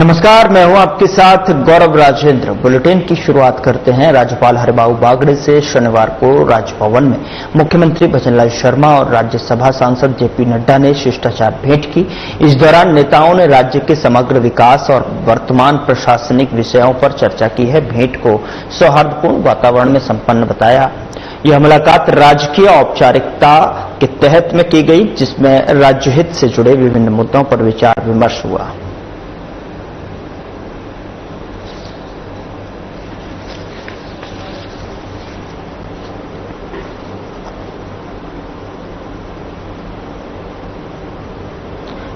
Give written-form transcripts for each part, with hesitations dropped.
नमस्कार, मैं हूं आपके साथ गौरव राजेंद्र। बुलेटिन की शुरुआत करते हैं। राज्यपाल हरिबाबू बागड़े से शनिवार को राजभवन में मुख्यमंत्री भजनलाल शर्मा और राज्यसभा सांसद जेपी नड्डा ने शिष्टाचार भेंट की। इस दौरान नेताओं ने राज्य के समग्र विकास और वर्तमान प्रशासनिक विषयों पर चर्चा की है। भेंट को सौहार्दपूर्ण वातावरण में संपन्न बताया। यह मुलाकात राजकीय औपचारिकता के तहत में की गई, जिसमें राज्य हित से जुड़े विभिन्न मुद्दों पर विचार विमर्श हुआ।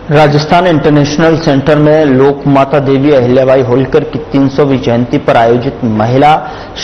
राजस्थान इंटरनेशनल सेंटर में लोक माता देवी अहिल्याबाई होलकर की 300वीं जयंती पर आयोजित महिला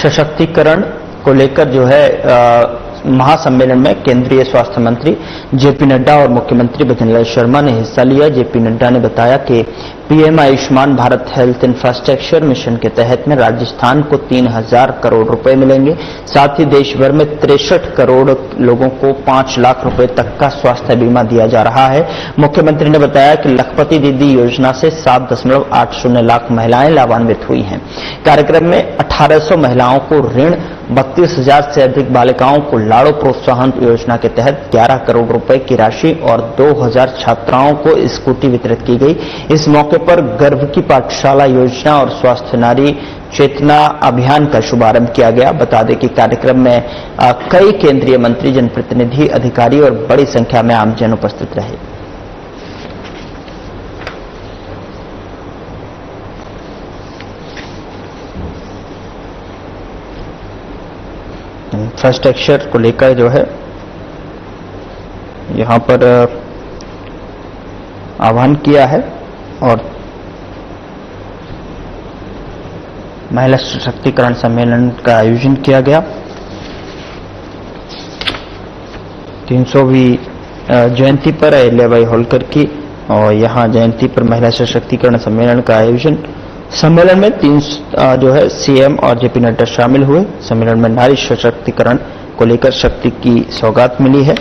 सशक्तिकरण को लेकर महासम्मेलन में केंद्रीय स्वास्थ्य मंत्री जेपी नड्डा और मुख्यमंत्री भजनलाल शर्मा ने हिस्सा लिया। जेपी नड्डा ने बताया कि PM Ayushman Bharat health infrastructure mission के तहत में राजस्थान को 3000 करोड़ रुपए मिलेंगे। साथ ही देश भर में 63 करोड़ लोगों को 5 लाख रुपए तक का स्वास्थ्य बीमा दिया जा रहा है। मुख्यमंत्री ने बताया कि लखपति दीदी योजना से 7.80 लाख महिलाएं लाभान्वित हुई हैं। कार्यक्रम में 1800 महिलाओं को ऋण, 32,000 से अधिक बालिकाओं को लाड़ो प्रोत्साहन योजना के तहत 11 करोड़ रुपए की राशि और 2000 छात्राओं को स्कूटी वितरित की गई। इस मौके पर गर्भ की पाठशाला योजना और स्वास्थ्य नारी चेतना अभियान का शुभारंभ किया गया। बता दें कि कार्यक्रम में कई केंद्रीय मंत्री, जनप्रतिनिधि, अधिकारी और बड़ी संख्या में आमजन उपस्थित रहे। इंफ्रास्ट्रक्चर को लेकर यहां पर आह्वान किया है और महिला सशक्तिकरण सम्मेलन का आयोजन किया गया। 300वीं जयंती पर अहिल्याबाई होलकर की और यहां जयंती पर महिला सशक्तिकरण सम्मेलन का आयोजन। सम्मेलन में सीएम और जेपी नड्डा शामिल हुए। सम्मेलन में नारी सशक्तिकरण को लेकर शक्ति की सौगात मिली है।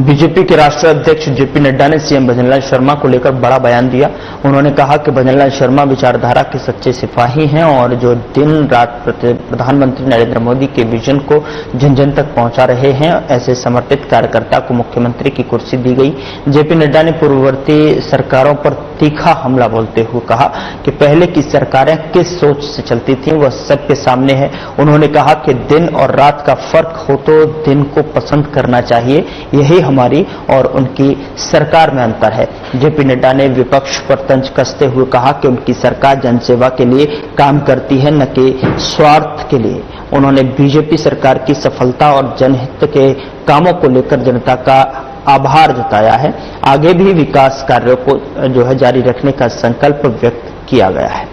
बीजेपी के राष्ट्रीय अध्यक्ष जेपी नड्डा ने सीएम भजनलाल शर्मा को लेकर बड़ा बयान दिया। उन्होंने कहा कि भजनलाल शर्मा विचारधारा के सच्चे सिपाही हैं और जो दिन रात प्रधानमंत्री नरेंद्र मोदी के विजन को जन जन तक पहुंचा रहे हैं। ऐसे समर्पित कार्यकर्ता को मुख्यमंत्री की कुर्सी दी गई। जेपी नड्डा ने पूर्ववर्ती सरकारों पर तीखा हमला बोलते हुए कहा कि पहले की सरकारें किस सोच से चलती थीं, वह सबके सामने है। उन्होंने कहा कि दिन और रात का फर्क हो तो दिन को पसंद करना चाहिए, यही हमारी और उनकी सरकार में अंतर है। जेपी नड्डा ने विपक्ष पर तंज कसते हुए कहा कि उनकी सरकार जनसेवा के लिए काम करती है, न कि स्वार्थ के लिए। उन्होंने बीजेपी सरकार की सफलता और जनहित के कामों को लेकर जनता का आभार जताया है। आगे भी विकास कार्यों को जारी रखने का संकल्प व्यक्त किया गया है।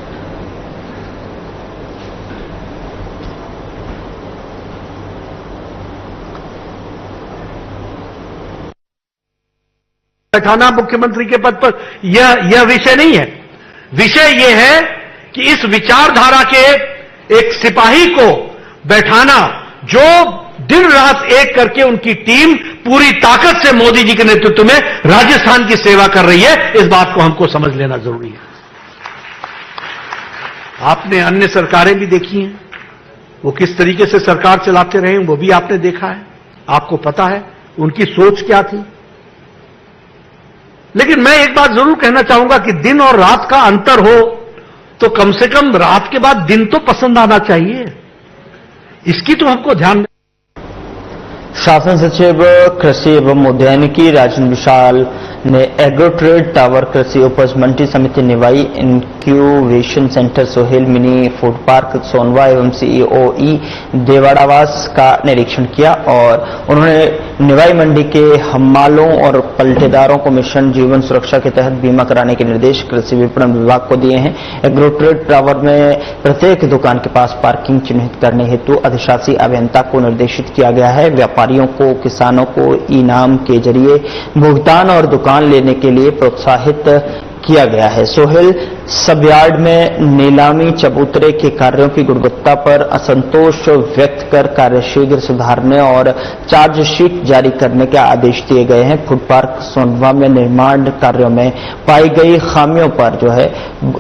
बैठाना मुख्यमंत्री के पद पर यह विषय नहीं है। विषय यह है कि इस विचारधारा के एक सिपाही को बैठाना, जो दिन रात एक करके उनकी टीम पूरी ताकत से मोदी जी के नेतृत्व में राजस्थान की सेवा कर रही है, इस बात को हमको समझ लेना जरूरी है। आपने अन्य सरकारें भी देखी हैं, वो किस तरीके से सरकार चलाते रहे वो भी आपने देखा है, आपको पता है उनकी सोच क्या थी। लेकिन मैं एक बात जरूर कहना चाहूंगा कि दिन और रात का अंतर हो तो कम से कम रात के बाद दिन तो पसंद आना चाहिए, इसकी तो हमको ध्यान। शासन सचिव कृषि एवं उद्यानिकी राजन विशाल ने एग्रो ट्रेड टावर कृषि उपज मंडी समिति Niwai incubation centre Sohail mini food park Sonwa एवं सीईओई देवाड़ावास का निरीक्षण किया और उन्होंने निवाई मंडी के हम्मालों और पलटेदारों को मिशन जीवन सुरक्षा के तहत बीमा कराने के निर्देश कृषि विपणन विभाग को दिए हैं। एग्रो ट्रेड टावर में प्रत्येक दुकान के पास पार्किंग चिन्हित करने हेतु अधिशासी अभियंता को निर्देशित किया गया है। व्यापारियों को, किसानों को इनाम के जरिए भुगतान और दुकान लेने के लिए प्रोत्साहित किया गया है। सोहेल सब यार्ड में नीलामी चबूतरे के कार्यों की गुणवत्ता पर असंतोष व्यक्त कर कार्य शीघ्र सुधारने और चार्जशीट जारी करने के आदेश दिए गए हैं। फूड पार्क सोंडवा में निर्माण कार्यों में पाई गई खामियों पर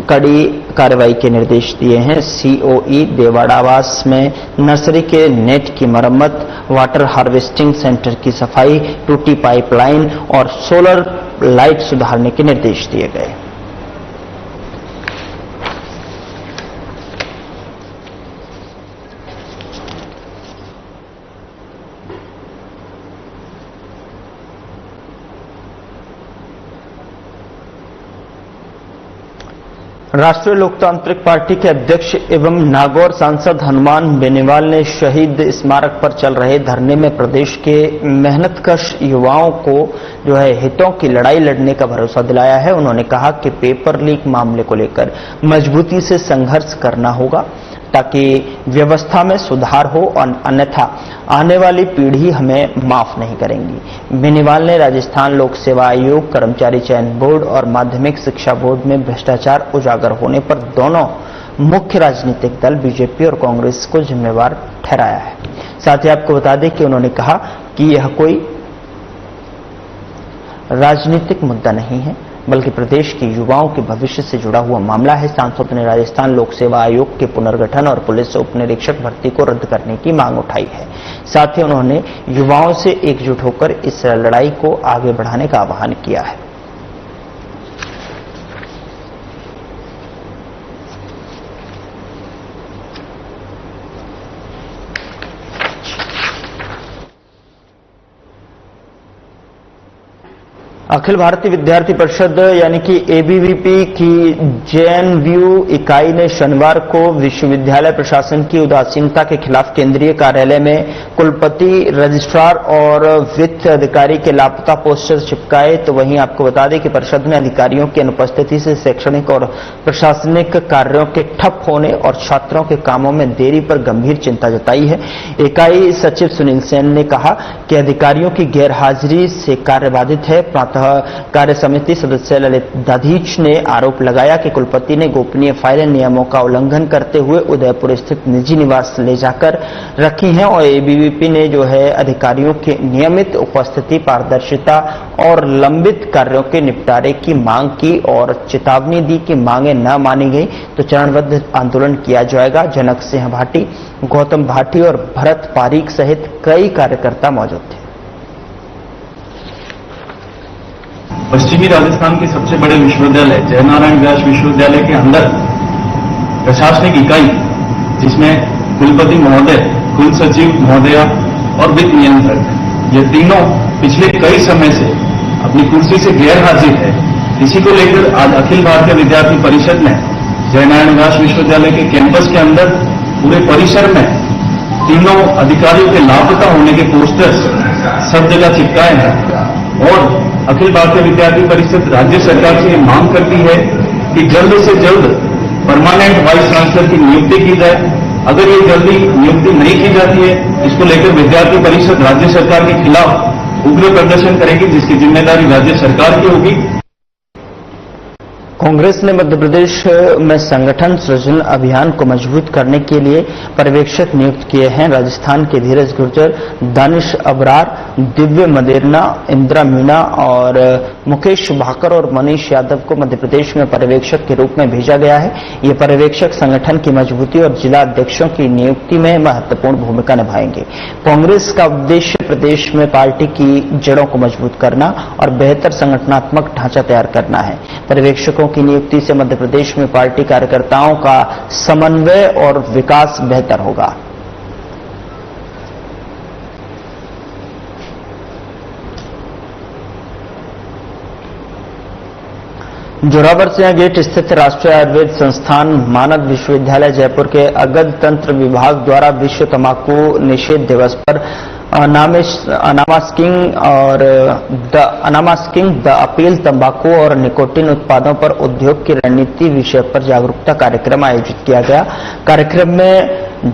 कड़ी कार्रवाई के निर्देश दिए हैं। सीओई देवाड़ावास में नर्सरी के नेट की मरम्मत, वाटर हार्वेस्टिंग सेंटर की सफाई, टूटी पाइपलाइन और सोलर लाइट सुधारने के निर्देश दिए गए। राष्ट्रीय लोकतांत्रिक पार्टी के अध्यक्ष एवं नागौर सांसद हनुमान बेनीवाल ने शहीद स्मारक पर चल रहे धरने में प्रदेश के मेहनतकश युवाओं को हितों की लड़ाई लड़ने का भरोसा दिलाया है। उन्होंने कहा कि पेपर लीक मामले को लेकर मजबूती से संघर्ष करना होगा ताकि व्यवस्था में सुधार हो और अन्यथा आने वाली पीढ़ी हमें माफ नहीं करेंगी। बेनीवाल ने राजस्थान लोक सेवा आयोग, कर्मचारी चयन बोर्ड और माध्यमिक शिक्षा बोर्ड में भ्रष्टाचार उजागर होने पर दोनों मुख्य राजनीतिक दल बीजेपी और कांग्रेस को जिम्मेवार ठहराया है। साथ ही आपको बता दें कि उन्होंने कहा कि यह कोई राजनीतिक मुद्दा नहीं है बल्कि प्रदेश के युवाओं के भविष्य से जुड़ा हुआ मामला है। सांसद ने राजस्थान लोक सेवा आयोग के पुनर्गठन और पुलिस उप निरीक्षक भर्ती को रद्द करने की मांग उठाई है। साथ ही उन्होंने युवाओं से एकजुट होकर इस लड़ाई को आगे बढ़ाने का आह्वान किया है। अखिल भारतीय विद्यार्थी परिषद यानी कि एबीवीपी की जेएनयू इकाई ने शनिवार को विश्वविद्यालय प्रशासन की उदासीनता के खिलाफ केंद्रीय कार्यालय में कुलपति, रजिस्ट्रार और वित्त अधिकारी के लापता पोस्टर चिपकाए। तो वहीं आपको बता दें कि परिषद ने अधिकारियों की अनुपस्थिति से शैक्षणिक और प्रशासनिक कार्यों के ठप होने और छात्रों के कामों में देरी पर गंभीर चिंता जताई है। इकाई सचिव सुनील सेन ने कहा कि अधिकारियों की गैरहाजिरी से कार्य बाधित है। कार्य समिति सदस्य ललित दाधीच ने आरोप लगाया कि कुलपति ने गोपनीय फाइलें नियमों का उल्लंघन करते हुए उदयपुर स्थित निजी निवास ले जाकर रखी हैं और एबीवीपी ने अधिकारियों की नियमित उपस्थिति, पारदर्शिता और लंबित कार्यों के निपटारे की मांग की और चेतावनी दी कि मांगे न मानी गई तो चरणबद्ध आंदोलन किया जाएगा। जनक सिंह भाटी, गौतम भाटी और भरत पारीक सहित कई कार्यकर्ता मौजूद थे। पश्चिमी राजस्थान के सबसे बड़े विश्वविद्यालय जयनारायण व्यास विश्वविद्यालय के अंदर प्रशासनिक इकाई, जिसमें कुलपति महोदय, कुल सचिव महोदया और वित्त नियंत्रक, ये तीनों पिछले कई समय से अपनी कुर्सी से गैर हाजिर है। इसी को लेकर आज अखिल भारतीय विद्यार्थी परिषद ने जयनारायण व्यास विश्वविद्यालय के कैंपस के अंदर पूरे परिसर में तीनों अधिकारियों के लापता होने के पोस्टर्स सब जगह चिपकाए हैं और अखिल भारतीय विद्यार्थी परिषद राज्य सरकार से मांग करती है कि जल्द से जल्द परमानेंट वाइस चांसलर की नियुक्ति की जाए। अगर ये जल्दी नियुक्ति नहीं की जाती है, इसको लेकर विद्यार्थी परिषद राज्य सरकार के खिलाफ उग्र प्रदर्शन करेगी, जिसकी जिम्मेदारी राज्य सरकार की होगी। कांग्रेस ने मध्य प्रदेश में संगठन सृजन अभियान को मजबूत करने के लिए पर्यवेक्षक नियुक्त किए हैं। राजस्थान के धीरज गुर्जर, दानिश अबरार, दिव्य मदेरना, इंदिरा मीणा और मुकेश भाकर और मनीष यादव को मध्य प्रदेश में पर्यवेक्षक के रूप में भेजा गया है। ये पर्यवेक्षक संगठन की मजबूती और जिला अध्यक्षों की नियुक्ति में महत्वपूर्ण भूमिका निभाएंगे। कांग्रेस का उद्देश्य प्रदेश में पार्टी की जड़ों को मजबूत करना और बेहतर संगठनात्मक ढांचा तैयार करना है। पर्यवेक्षकों की नियुक्ति से मध्य प्रदेश में पार्टी कार्यकर्ताओं का समन्वय और विकास बेहतर होगा। जोरावर सिंह गेट स्थित राष्ट्रीय आयुर्वेद संस्थान मानद विश्वविद्यालय जयपुर के अगध तंत्र विभाग द्वारा विश्व तंबाकू निषेध दिवस पर अनामास्किंग द अपील तंबाकू और निकोटिन उत्पादों पर उद्योग की रणनीति विषय पर जागरूकता कार्यक्रम आयोजित किया गया। कार्यक्रम में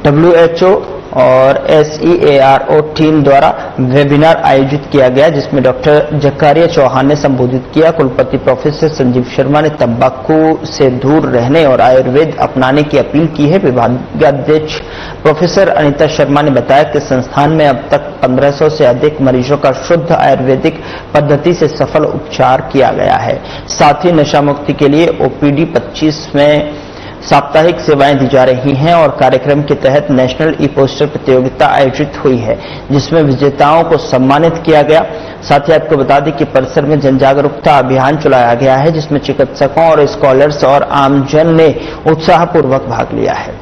WHO, और SEARO टीम द्वारा वेबिनार आयोजित किया गया, जिसमें डॉक्टर जकारिया चौहान ने संबोधित किया। कुलपति प्रोफेसर संजीव शर्मा ने तंबाकू से दूर रहने और आयुर्वेद अपनाने की अपील की है। विभागाध्यक्ष प्रोफेसर अनीता शर्मा ने बताया कि संस्थान में अब तक 1500 से अधिक मरीजों का शुद्ध आयुर्वेदिक पद्धति से सफल उपचार किया गया है। साथ ही नशा मुक्ति के लिए OPD 25 में साप्ताहिक सेवाएं दी जा रही हैं और कार्यक्रम के तहत नेशनल ई-पोस्टर प्रतियोगिता आयोजित हुई है, जिसमें विजेताओं को सम्मानित किया गया। साथ ही आपको बता दें कि परिसर में जन जागरूकता अभियान चलाया गया है, जिसमें चिकित्सकों और स्कॉलर्स और आमजन ने उत्साहपूर्वक भाग लिया है।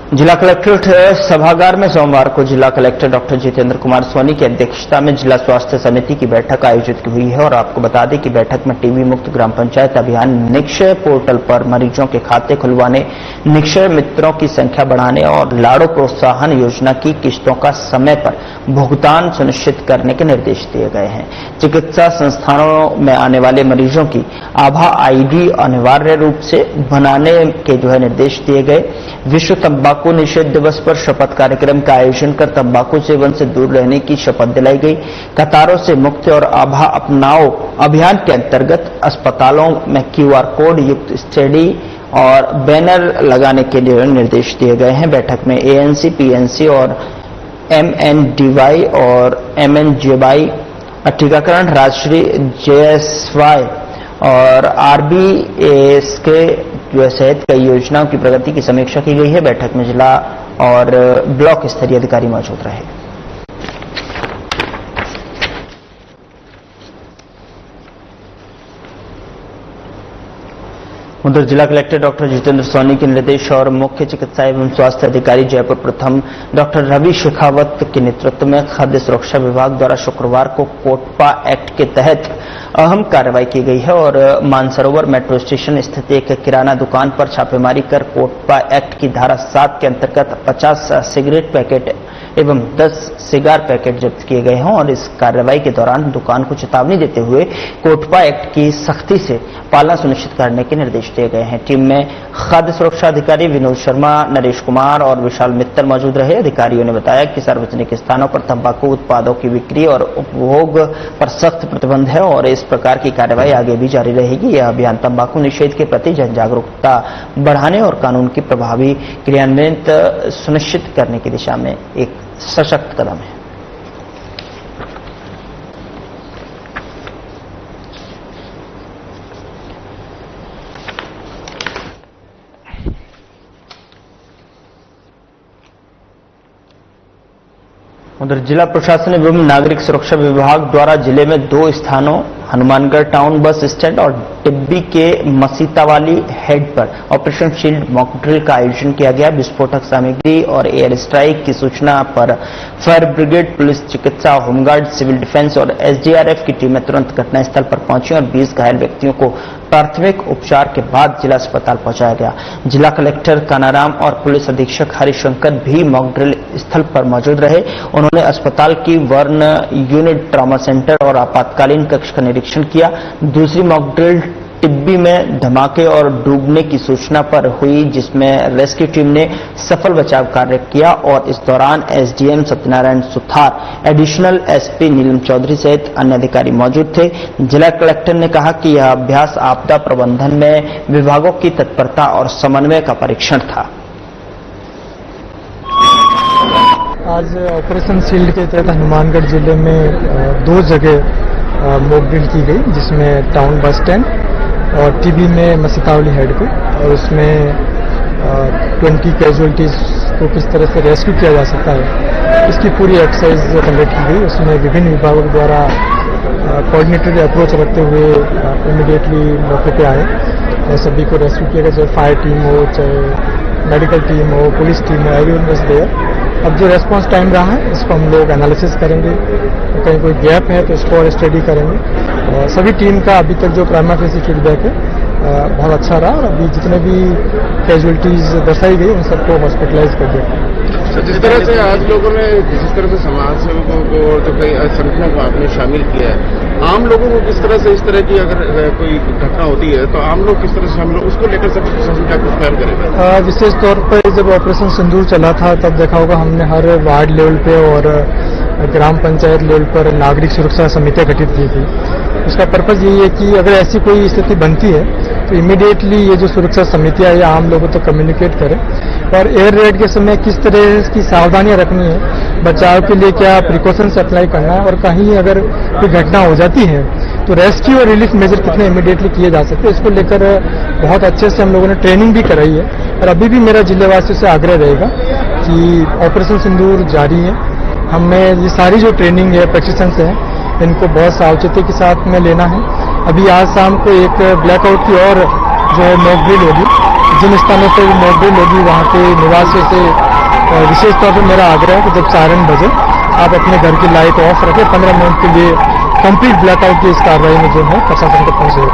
जिला कलेक्ट्रेट सभागार में सोमवार को जिला कलेक्टर डॉक्टर जितेंद्र कुमार सोनी की अध्यक्षता में जिला स्वास्थ्य समिति की बैठक आयोजित हुई है और आपको बता दें कि बैठक में टीबी मुक्त ग्राम पंचायत अभियान, निक्षय पोर्टल पर मरीजों के खाते खुलवाने, निक्षय मित्रों की संख्या बढ़ाने और लाड़ो प्रोत्साहन योजना की किस्तों का समय पर भुगतान सुनिश्चित करने के निर्देश दिए गए हैं। चिकित्सा संस्थानों में आने वाले मरीजों की आभा ID अनिवार्य रूप से बनाने के निर्देश दिए गए। विश्व तंबाकू निषेध दिवस पर शपथ कार्यक्रम का आयोजन कर तंबाकू सेवन से दूर रहने की शपथ दिलाई गई। कतारों से मुक्ति और आभा अपनाओ अभियान के अंतर्गत अस्पतालों में QR कोड युक्त स्टडी और बैनर लगाने के लिए निर्देश दिए गए हैं। बैठक में ANC, PNC और MNDY और MNJY टीकाकरण, राजश्री, JSY और RBAS के सहित कई योजनाओं की प्रगति की समीक्षा की गई है। बैठक में जिला और ब्लॉक स्तरीय अधिकारी मौजूद रहे। उधर जिला कलेक्टर डॉक्टर जितेंद्र सोनी के निर्देश और मुख्य चिकित्सा एवं स्वास्थ्य अधिकारी जयपुर प्रथम डॉक्टर रवि शेखावत के नेतृत्व में खाद्य सुरक्षा विभाग द्वारा शुक्रवार को कोटपा एक्ट के तहत अहम कार्रवाई की गई है और मानसरोवर मेट्रो स्टेशन स्थित एक किराना दुकान पर छापेमारी कर कोटपा एक्ट की धारा 7 के अंतर्गत 50 सिगरेट पैकेट एवं 10 सिगार पैकेट जब्त किए गए हैं और इस कार्रवाई के दौरान दुकान को चेतावनी देते हुए कोटपा एक्ट की सख्ती से पालना सुनिश्चित करने के निर्देश दिए गए हैं। टीम में खाद्य सुरक्षा अधिकारी विनोद शर्मा, नरेश कुमार और विशाल मित्तल मौजूद रहे। अधिकारियों ने बताया कि सार्वजनिक स्थानों पर तंबाकू उत्पादों की बिक्री और उपभोग पर सख्त प्रतिबंध है और इस प्रकार की कार्रवाई आगे भी जारी रहेगी। यह अभियान तंबाकू निषेध के प्रति जन जागरूकता बढ़ाने और कानून की प्रभावी क्रियान्वयन सुनिश्चित करने की दिशा में एक सशक्त कदम है। उधर जिला प्रशासन एवं नागरिक सुरक्षा विभाग द्वारा जिले में 2 स्थानों हनुमानगढ़ टाउन बस स्टैंड और टिब्बी के मसीतावाली हेड पर ऑपरेशन शील्ड मॉक ड्रिल का आयोजन किया गया। विस्फोटक सामग्री और एयर स्ट्राइक की सूचना पर फायर ब्रिगेड, पुलिस, चिकित्सा, होमगार्ड, सिविल डिफेंस और SDRF की टीमें तुरंत घटनास्थल पर पहुंची और 20 घायल व्यक्तियों को प्राथमिक उपचार के बाद जिला अस्पताल पहुंचाया गया। जिला कलेक्टर कानाराम और पुलिस अधीक्षक हरिशंकर भी मॉक ड्रिल स्थल पर मौजूद रहे। उन्होंने अस्पताल की वर्न यूनिट, ट्रॉमा सेंटर और आपातकालीन कक्ष का निरीक्षण किया। दूसरी मॉक ड्रिल टिब्बी में धमाके और डूबने की सूचना पर हुई, जिसमें रेस्क्यू टीम ने सफल बचाव कार्य किया और इस दौरान SDM Satyanarayan Suthar, additional SP Neelam Chaudhary सहित अन्य अधिकारी मौजूद थे। जिला कलेक्टर ने कहा कि यह अभ्यास आपदा प्रबंधन में विभागों की तत्परता और समन्वय का परीक्षण था। आज ऑपरेशन शील्ड के तहत हनुमानगढ़ जिले में 2 जगह मॉक ड्रिल की गई, जिसमें टाउन बस स्टैंड और टीबी में मसीतावली हेड पे, और उसमें 20 कैजुअलिटीज को किस तरह से रेस्क्यू किया जा सकता है, इसकी पूरी एक्सरसाइज कंडक्ट की गई। उसमें विभिन्न विभागों द्वारा कोऑर्डिनेटेड अप्रोच रखते हुए इमीडिएटली मौके पे आए और सभी को रेस्क्यू किया गया, चाहे फायर टीम हो, चाहे मेडिकल टीम हो, पुलिस टीम हो, एवरीवन वाज देयर। अब जो रेस्पॉन्स टाइम रहा है इसको हम लोग एनालिसिस करेंगे, तो कहीं कोई गैप है तो इसको और स्टडी करेंगे। और सभी टीम का अभी तक जो प्राइमा फेसी फीडबैक है बहुत अच्छा रहा और अभी जितने भी कैजुअलिटीज दर्शाई गई उन सबको हॉस्पिटलाइज कर दिया। जिस तरह से आज लोगों ने जिस तरह से समाज सेवकों को जो कई संगठनों को आपने शामिल किया है, आम लोगों को किस तरह से इस तरह की अगर कोई घटना होती है तो आम लोग किस तरह से शामिल हो, उसको लेकर सब प्रशासन क्या कुछ पहल करेगा? विशेष तौर पर जब ऑपरेशन सिंदूर चला था तब देखा होगा हमने हर वार्ड लेवल पे और ग्राम पंचायत लेवल पर नागरिक सुरक्षा समितियां गठित की थी। उसका पर्पज यही है कि अगर ऐसी कोई स्थिति बनती है तो इमीडिएटली ये जो सुरक्षा समितियां या आम लोगों तक कम्युनिकेट करें और एयर रेड के समय किस तरह की सावधानियां रखनी है, बचाव के लिए क्या प्रिकॉशंस अप्लाई करना है और कहीं अगर कोई घटना हो जाती है तो रेस्क्यू और रिलीफ मेजर कितने इमीडिएटली किए जा सकते हैं, इसको लेकर बहुत अच्छे से हम लोगों ने ट्रेनिंग भी कराई है। और अभी भी मेरा जिलेवासियों से आग्रह रहेगा कि ऑपरेशन सिंदूर जारी है, हमें ये सारी जो ट्रेनिंग है, प्रशिक्षण है, इनको बहुत सावचेती के साथ में लेना है। अभी आज शाम को एक ब्लैकआउट की और जो है मॉक ड्रिल होगी, जिन स्थानों पर मॉक ड्रिल होगी वहाँ के निवासियों से विशेष तौर पर मेरा आग्रह है कि जब सायरन बजे आप अपने घर की लाइट ऑफ रखें, 15 मिनट के लिए कंप्लीट ब्लैकआउट की इस कार्रवाई में जो है प्रशासन को पहुंचे।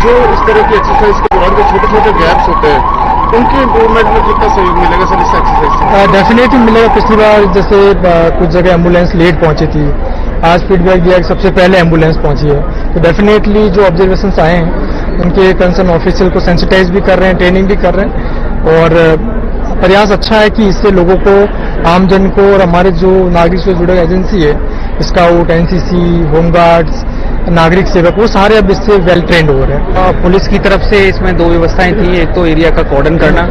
जो इस तरह की एक्सरसाइज के दौरान जो छोटे छोटे गैप्स होते हैं उनके इम्प्रूवमेंट में कितना सहयोग मिलेगा सर इस एक्सरसाइज से? डेफिनेटली मिलेगा। पिछली बार जैसे कुछ जगह एम्बुलेंस लेट पहुंची थी, आज फीडबैक दिया कि सबसे पहले एम्बुलेंस पहुंची है, तो डेफिनेटली जो ऑब्जर्वेशंस आए हैं उनके कंसर्न ऑफिशियल को सेंसिटाइज भी कर रहे हैं, ट्रेनिंग भी कर रहे हैं और प्रयास अच्छा है कि इससे लोगों को, आमजन को और हमारे जो नागरिक से जुड़े एजेंसी है, स्काउट, एनसीसी, होमगार्ड्स, नागरिक सेवक, वो सारे अब इससे वेल ट्रेंड हो रहे हैं। पुलिस की तरफ से इसमें दो व्यवस्थाएं थी, एक तो एरिया का कॉर्डन करना,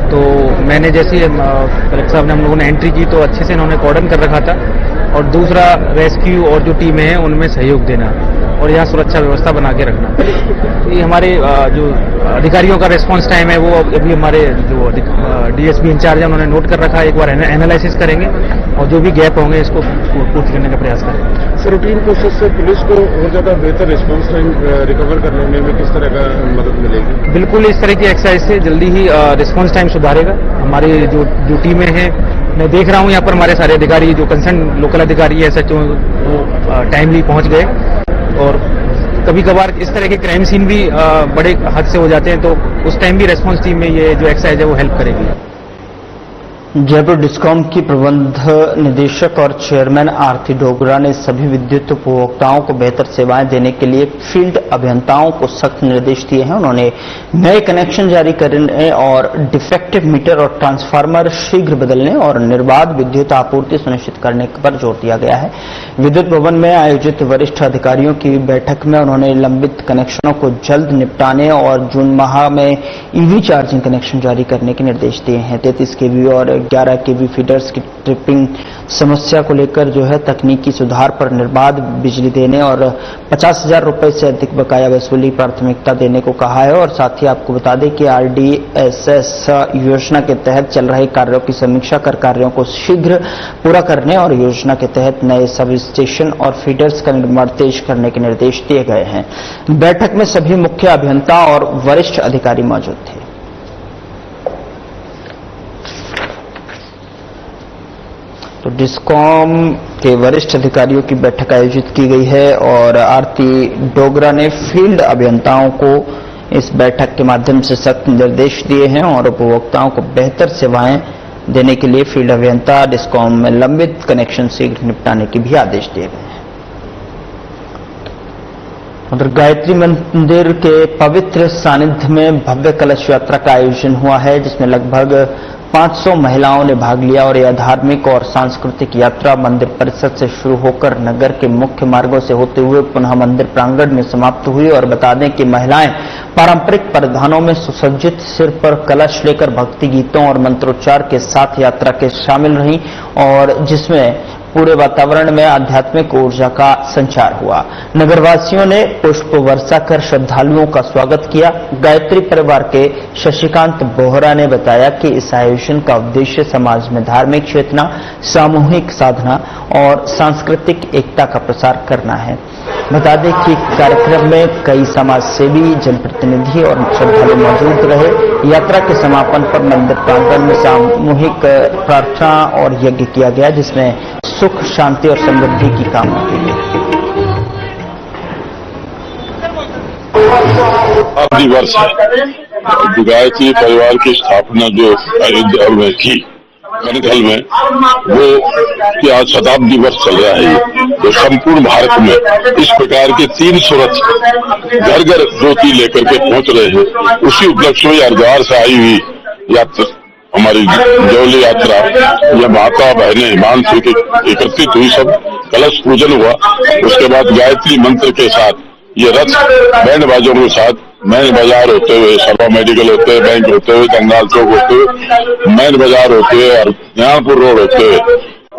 तो मैंने जैसे कलेक्टर साहब ने हम लोगों ने एंट्री की तो अच्छे से इन्होंने कॉर्डन कर रखा था, और दूसरा रेस्क्यू और जो टीमें हैं उनमें सहयोग देना और यहाँ सुरक्षा व्यवस्था बना के रखना। ये हमारे जो अधिकारियों का रेस्पॉन्स टाइम है वो अभी हमारे जो डीएसपी इंचार्ज है उन्होंने नोट कर रखा है, एक बार एनालिसिस करेंगे और जो भी गैप होंगे इसको पूर्ति करने का प्रयास करेंगे। सर, रूटीन प्रोसेस से पुलिस को और ज्यादा बेहतर रिस्पॉन्स टाइम रिकवर करने में किस तरह का मदद मिलेगी? बिल्कुल, इस तरह की एक्सरसाइज से जल्दी ही रिस्पॉन्स टाइम सुधारेगा। हमारी जो टीमें हैं, मैं देख रहा हूँ यहाँ पर हमारे सारे अधिकारी जो कंसर्न लोकल अधिकारी है सच वो टाइमली पहुँच गए, और कभी कभार इस तरह के क्राइम सीन भी बड़े हद से हो जाते हैं, तो उस टाइम भी रेस्पॉन्स टीम में ये जो एक्सरसाइज है वो हेल्प करेगी। जयपुर डिस्कॉम की प्रबंध निदेशक और चेयरमैन आरती डोगरा ने सभी विद्युत उपभोक्ताओं को बेहतर सेवाएं देने के लिए फील्ड अभियंताओं को सख्त निर्देश दिए हैं। उन्होंने नए कनेक्शन जारी करने और डिफेक्टिव मीटर और ट्रांसफार्मर शीघ्र बदलने और निर्बाध विद्युत आपूर्ति सुनिश्चित करने पर जोर दिया गया है। विद्युत भवन में आयोजित वरिष्ठ अधिकारियों की बैठक में उन्होंने लंबित कनेक्शनों को जल्द निपटाने और जून माह में ईवी चार्जिंग कनेक्शन जारी करने के निर्देश दिए हैं। 33 केवी और 11 केवी फीडर्स की ट्रिपिंग समस्या को लेकर जो है तकनीकी सुधार पर निर्बाध बिजली देने और 50,000 रुपए से अधिक बकाया वसूली प्राथमिकता देने को कहा है। और साथ ही आपको बता दें कि आरडीएसएस योजना के तहत चल रहे कार्यों की समीक्षा कर कार्यों को शीघ्र पूरा करने और योजना के तहत नए सब स्टेशन और फीडर्स का निर्माण तेज करने के निर्देश दिए गए हैं। बैठक में सभी मुख्य अभियंता और वरिष्ठ अधिकारी मौजूद थे। तो डिस्कॉम के वरिष्ठ अधिकारियों की बैठक आयोजित की गई है और आरती डोगरा ने फील्ड अभियंताओं को इस बैठक के माध्यम से सख्त निर्देश दिए हैं और उपभोक्ताओं को बेहतर सेवाएं देने के लिए फील्ड अभियंता डिस्कॉम में लंबित कनेक्शन शीघ्र निपटाने के भी आदेश दिए गए हैं। उधर गायत्री मंदिर के पवित्र सानिध्य में भव्य कलश यात्रा का आयोजन हुआ है, जिसमें लगभग 500 महिलाओं ने भाग लिया और यह धार्मिक और सांस्कृतिक यात्रा मंदिर परिसर से शुरू होकर नगर के मुख्य मार्गों से होते हुए पुनः मंदिर प्रांगण में समाप्त हुई। और बता दें कि महिलाएं पारंपरिक परिधानों में सुसज्जित सिर पर कलश लेकर भक्ति गीतों और मंत्रोच्चार के साथ यात्रा के शामिल रहीं और जिसमें पूरे वातावरण में आध्यात्मिक ऊर्जा का संचार हुआ। नगरवासियों ने पुष्प वर्षा कर श्रद्धालुओं का स्वागत किया। गायत्री परिवार के शशिकांत बोहरा ने बताया कि इस आयोजन का उद्देश्य समाज में धार्मिक चेतना, सामूहिक साधना और सांस्कृतिक एकता का प्रसार करना है। बता दें कि कार्यक्रम में कई समाज सेवी, जनप्रतिनिधि और श्रद्धालु मौजूद रहे। यात्रा के समापन पर मंदिर प्रांगण में सामूहिक प्रार्थना और यज्ञ किया गया, जिसमें सुख, शांति और समृद्धि की कामना की गई। दिवस है गायत्री परिवार की स्थापना जो अयोध्या में थी कनकल में, वो कि आज शताब्दी वर्ष चल रहा है, तो संपूर्ण भारत में इस प्रकार के 300 रथ घर घर ज्योति लेकर के पहुंच रहे हैं। उसी उपलक्ष्य में हरिद्वार से आई हुई यात्रा, हमारी ज्योति यात्रा, यह माता बहनें मान से एकत्रित हुई, सब कलश पूजन हुआ। उसके बाद गायत्री मंत्र के साथ ये रथ बैंड बाजों के साथ मैन बाजार होते हुए, सभा मेडिकल होते हुए, बैंक होते हुए, जंगाल चौक होते हुए, मैन बाजार होते हुए और यहाँपुर रोड होते हुए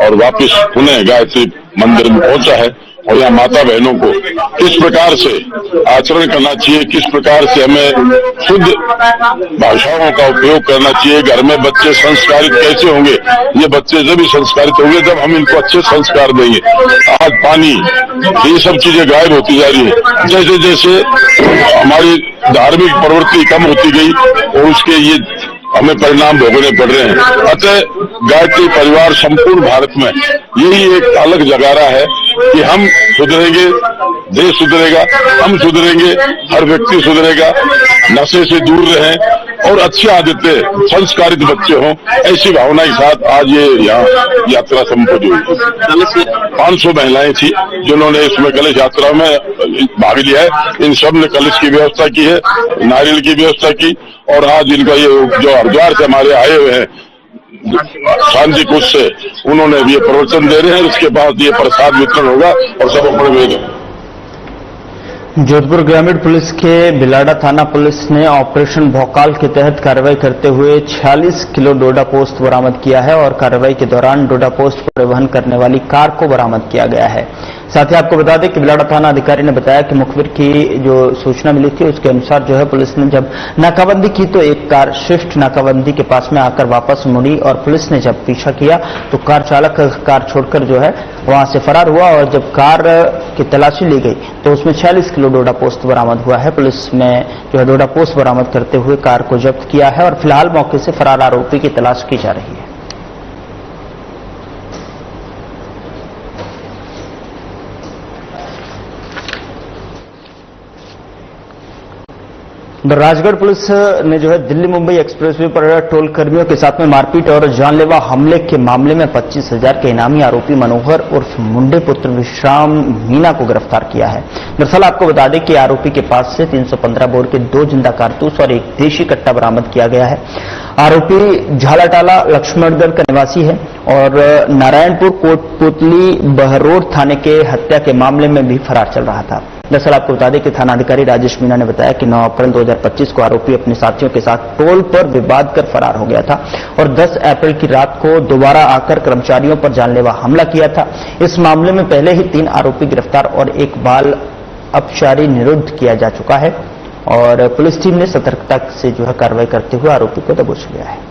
और वापिस पुनः गायत्री मंदिर में पहुंचा है। और यहाँ माता बहनों को किस प्रकार से आचरण करना चाहिए, किस प्रकार से हमें शुद्ध भाषाओं का उपयोग करना चाहिए, घर में बच्चे संस्कारित कैसे होंगे, ये बच्चे जब भी संस्कारित होंगे जब हम इनको अच्छे संस्कार देंगे। आज पानी, ये सब चीजें गायब होती जा रही है। जैसे जैसे हमारी धार्मिक प्रवृत्ति कम होती गई और उसके ये हमें परिणाम भोगने पड़ रहे हैं। अतः गायत्री परिवार संपूर्ण भारत में यही एक अलग जगारा है कि हम सुधरेंगे, देश सुधरेगा, हम सुधरेंगे, हर व्यक्ति सुधरेगा, नशे से दूर रहें और अच्छी आदतें, संस्कारित बच्चे हों, ऐसी भावना के साथ आज ये यहाँ यात्रा संपन्न हुई। 500 महिलाएं थी जिन्होंने इसमें कलश यात्रा में भाग लिया है। इन सब ने कलश की व्यवस्था की है, नारियल की व्यवस्था की और आज इनका ये जो हरिद्वार से हमारे आए हुए हैं शांति कुछ से, उन्होंने भी ये प्रवचन दे रहे हैं। उसके बाद ये प्रसाद वितरण होगा और सब अपने जोधपुर ग्रामीण पुलिस के बिलाड़ा थाना पुलिस ने ऑपरेशन भौकाल के तहत कार्रवाई करते हुए 46 किलो डोडा पोस्त बरामद किया है और कार्रवाई के दौरान डोडा पोस्त परिवहन करने वाली कार को बरामद किया गया है। साथ ही आपको बता दें कि बिलाड़ा थाना अधिकारी ने बताया कि मुखबिर की जो सूचना मिली थी उसके अनुसार जो है पुलिस ने जब नाकाबंदी की तो एक कार शिफ्ट नाकाबंदी के पास में आकर वापस मुड़ी और पुलिस ने जब पीछा किया तो कार चालक कार छोड़कर जो है वहां से फरार हुआ और जब कार की तलाशी ली गई तो उसमें 46 किलो डोडा पोस्त बरामद हुआ है। पुलिस ने जो है डोडा पोस्त बरामद करते हुए कार को जब्त किया है और फिलहाल मौके से फरार आरोपी की तलाश की जा रही है। राजगढ़ पुलिस ने जो है दिल्ली मुंबई एक्सप्रेसवे पर टोल कर्मियों के साथ में मारपीट और जानलेवा हमले के मामले में 25,000 के इनामी आरोपी मनोहर उर्फ मुंडे पुत्र विश्राम मीना को गिरफ्तार किया है। दरअसल आपको बता दें कि आरोपी के पास से 315 बोर के 2 जिंदा कारतूस और एक देशी कट्टा बरामद किया गया है। आरोपी झालाटाला लक्ष्मणगढ़ का निवासी है और नारायणपुर कोटपुतली बहरोड थाने के हत्या के मामले में भी फरार चल रहा था। दरअसल आपको बता दें कि थानाधिकारी राजेश मीना ने बताया कि 9 अप्रैल 2025 को आरोपी अपने साथियों के साथ टोल पर विवाद कर फरार हो गया था और 10 अप्रैल की रात को दोबारा आकर कर्मचारियों पर जानलेवा हमला किया था। इस मामले में पहले ही 3 आरोपी गिरफ्तार और एक बाल अपचारी निरुद्ध किया जा चुका है और पुलिस टीम ने सतर्कता से जो है कार्रवाई करते हुए आरोपी को दबोच लिया है।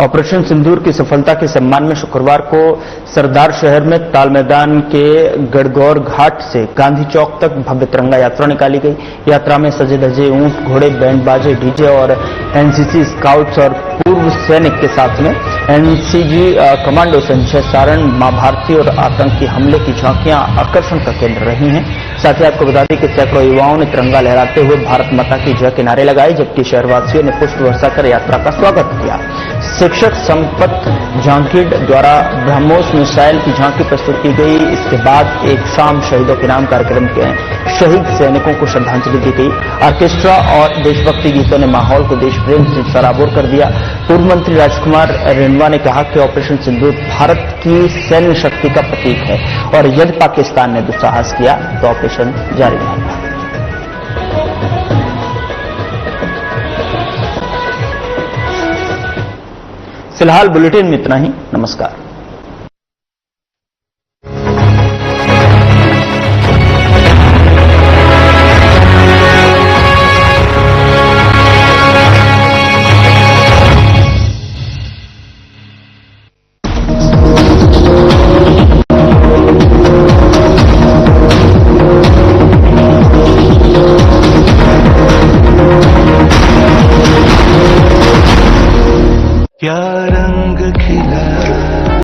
ऑपरेशन सिंदूर की सफलता के सम्मान में शुक्रवार को सरदार शहर में ताल मैदान के गड़गौर घाट से गांधी चौक तक भव्य तिरंगा यात्रा निकाली गई। यात्रा में सजे धजे ऊंट, घोड़े, बैंड बाजे, डीजे और एनसीसी स्काउट्स और पूर्व सैनिक के साथ में एनसीजी कमांडो संजय सारण, मां भारती और आतंकी हमले की झांकियां आकर्षण का केंद्र रही हैं। साथ ही आपको बता दें कि सैकड़ों युवाओं ने तिरंगा लहराते हुए भारत माता की जय के नारे लगाए जबकि शहरवासियों ने पुष्प बरसाकर यात्रा का स्वागत किया। शिक्षक संपत झांकीड द्वारा ब्रह्मोस मिसाइल की झांकी प्रस्तुत की गई। इसके बाद एक शाम शहीदों के नाम कार्यक्रम के शहीद सैनिकों को श्रद्धांजलि दी गई। ऑर्केस्ट्रा और देशभक्ति गीतों ने माहौल को देश प्रेम से सराबोर कर दिया। पूर्व मंत्री राजकुमार रेणवा ने कहा कि ऑपरेशन सिंदूर भारत की सैन्य शक्ति का प्रतीक है और यदि पाकिस्तान ने दुस्साहस किया तो ऑपरेशन जारी रहेगा। फिलहाल बुलेटिन में इतना ही। नमस्कार। क्या